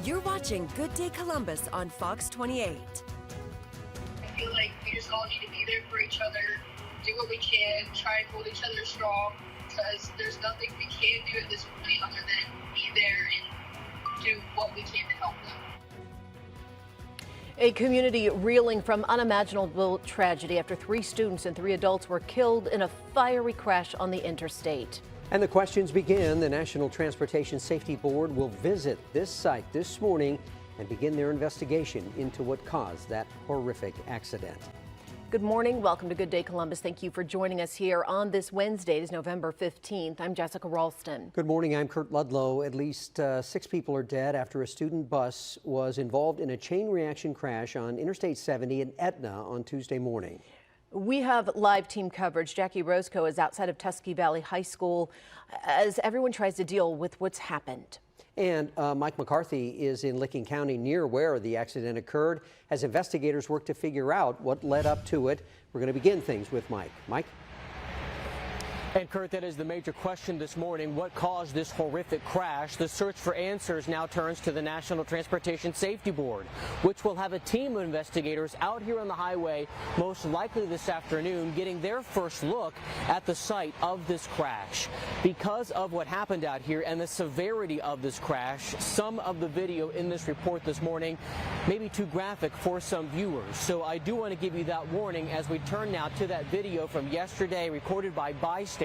You're watching Good Day Columbus on Fox 28. I feel like we just all need to be there for each other, do what we can, try and hold each other strong, because there's nothing we can do at this point other than be there and do what we can to help them. A community reeling from unimaginable tragedy after 3 students and 3 adults were killed in a fiery crash on the interstate. And the questions begin. The National Transportation Safety Board will visit this site this morning and begin their investigation into what caused that horrific accident. Good morning. Welcome to Good Day Columbus. Thank you for joining us here on this Wednesday. It is November 15th. I'm Jessica Ralston. Good morning. I'm Kurt Ludlow. At least 6 people are dead after a student bus was involved in a chain reaction crash on Interstate 70 in Etna on Tuesday morning. We have live team coverage. Jackie Roscoe is outside of Tusky Valley High School as everyone tries to deal with what's happened. And Mike McCarthy is in Licking County near where the accident occurred as investigators work to figure out what led up to it. We're going to begin things with Mike. Mike? And Kurt, that is the major question this morning. What caused this horrific crash? The search for answers now turns to the National Transportation Safety Board, which will have a team of investigators out here on the highway, most likely this afternoon, getting their first look at the site of this crash. Because of what happened out here and the severity of this crash, some of the video in this report this morning may be too graphic for some viewers. So I do want to give you that warning as we turn now to that video from yesterday recorded by bystanders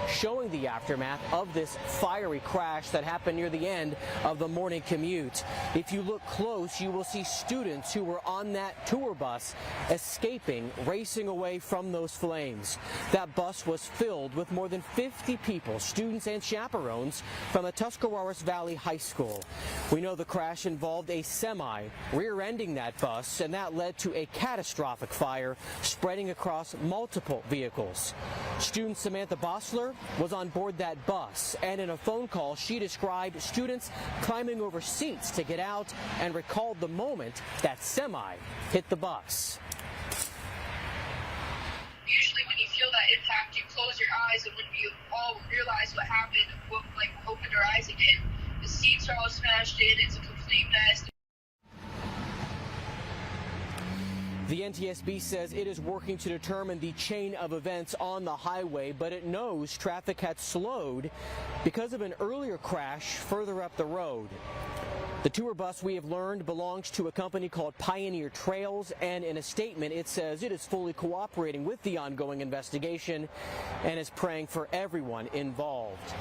showing the aftermath of this fiery crash that happened near the end of the morning commute. If you look close, you will see students who were on that tour bus escaping, racing away from those flames. That bus was filled with more than 50 people, students and chaperones from the Tuscarawas Valley High School. We know the crash involved a semi rear-ending that bus, and that led to a catastrophic fire spreading across multiple vehicles. Student Samantha Bossler was on board that bus, and in a phone call she described students climbing over seats to get out and recalled the moment that semi hit the bus. Usually when you feel that impact, you close your eyes, and when you all realize what happened, open your eyes again, the seats are all smashed in, it's a complete mess. The NTSB says it is working to determine the chain of events on the highway, but it knows traffic had slowed because of an earlier crash further up the road. The tour bus, we have learned, belongs to a company called Pioneer Trails, and in a statement it says it is fully cooperating with the ongoing investigation and is praying for everyone involved.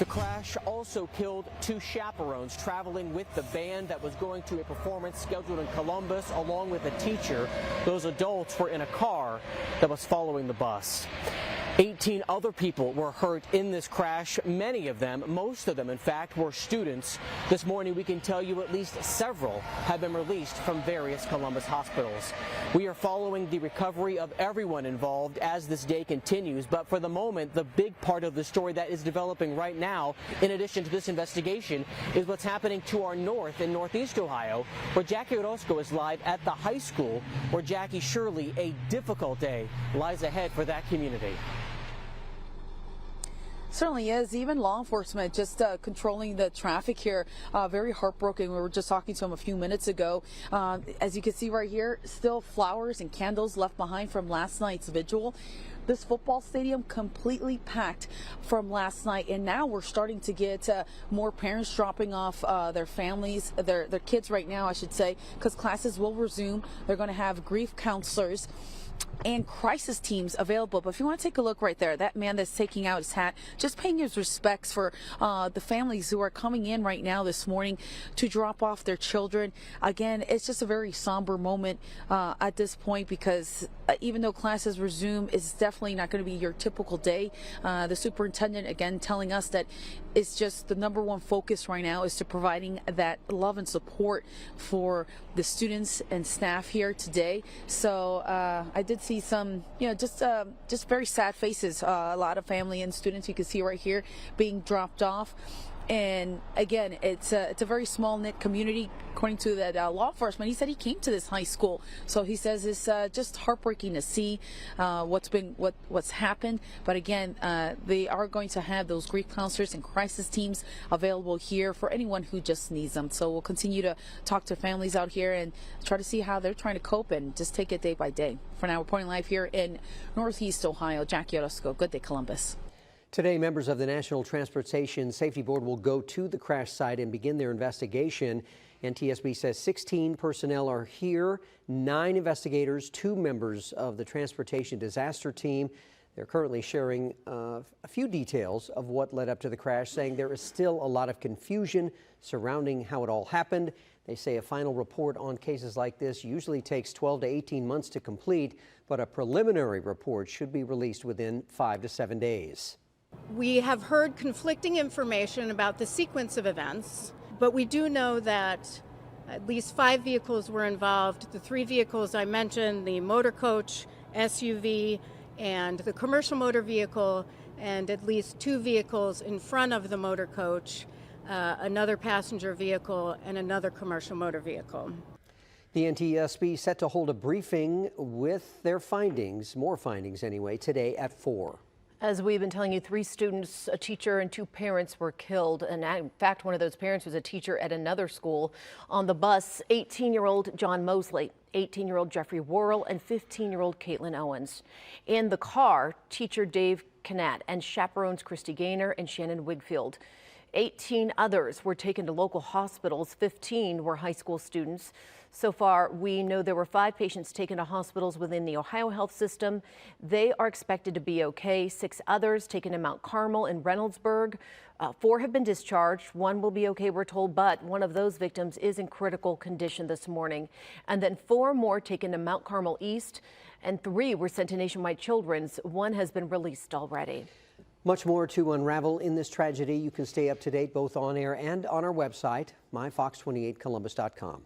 The crash also killed 2 chaperones traveling with the band that was going to a performance scheduled in Columbus, along with a teacher. Those adults were in a car that was following the bus. 18 other people were hurt in this crash. Many of them, most of them in fact, were students. This morning we can tell you at least several have been released from various Columbus hospitals. We are following the recovery of everyone involved as this day continues, but for the moment the big part of the story that is developing right now, in addition to this investigation, is what's happening to our north in northeast Ohio, where Jackie Orozco is live at the high school, where Jackie, surely a difficult day lies ahead for that community. Certainly is. Even law enforcement just controlling the traffic here. Very heartbroken. We were just talking to him a few minutes ago. As you can see right here, still flowers and candles left behind from last night's vigil. This football stadium completely packed from last night, and now we're starting to get more parents dropping off their families, their kids right now, I should say, because classes will resume. They're going to have grief counselors and crisis teams available. But if you want to take a look right there, that man that's taking out his hat, just paying his respects for the families who are coming in right now this morning to drop off their children. Again, it's just a very somber moment at this point, because even though classes resume, it's definitely not going to be your typical day. The superintendent, again, telling us that it's just the #1 focus right now is to providing that love and support for the students and staff here today. So I did see some, just very sad faces. A lot of family and students you can see right here being dropped off. And again, it's a very small knit community. According to that law enforcement, he said he came to this high school, so he says it's just heartbreaking to see what's happened. But again, they are going to have those grief counselors and crisis teams available here for anyone who just needs them. So we'll continue to talk to families out here and try to see how they're trying to cope and just take it day by day. For now, reporting live here in Northeast Ohio, Jackie Orozco. Good day, Columbus. Today, members of the National Transportation Safety Board will go to the crash site and begin their investigation. NTSB says 16 personnel are here, 9 investigators, 2 members of the Transportation Disaster Team. They're currently sharing a few details of what led up to the crash, saying there is still a lot of confusion surrounding how it all happened. They say a final report on cases like this usually takes 12 to 18 months to complete, but a preliminary report should be released within 5 to 7 days. We have heard conflicting information about the sequence of events, but we do know that at least 5 vehicles were involved. The 3 vehicles I mentioned, the motor coach, SUV, and the commercial motor vehicle, and at least 2 vehicles in front of the motor coach, another passenger vehicle, and another commercial motor vehicle. The NTSB set to hold a briefing with their findings, more findings anyway, today at 4. As we've been telling you, 3 students, a teacher, and 2 parents were killed. And in fact, one of those parents was a teacher at another school. On the bus, 18-year-old John Mosley, 18-year-old Jeffrey Worrell, and 15-year-old Caitlin Owens. In the car, teacher Dave Canat and chaperones Christy Gaynor and Shannon Wigfield. 18 others were taken to local hospitals. 15 were high school students. So far, we know there were 5 patients taken to hospitals within the Ohio health system. They are expected to be okay. 6 others taken to Mount Carmel and Reynoldsburg. 4 have been discharged. 1 will be okay, we're told, but one of those victims is in critical condition this morning. And then 4 more taken to Mount Carmel East, and 3 were sent to Nationwide Children's. 1 has been released already. Much more to unravel in this tragedy. You can stay up to date both on air and on our website, myfox28columbus.com.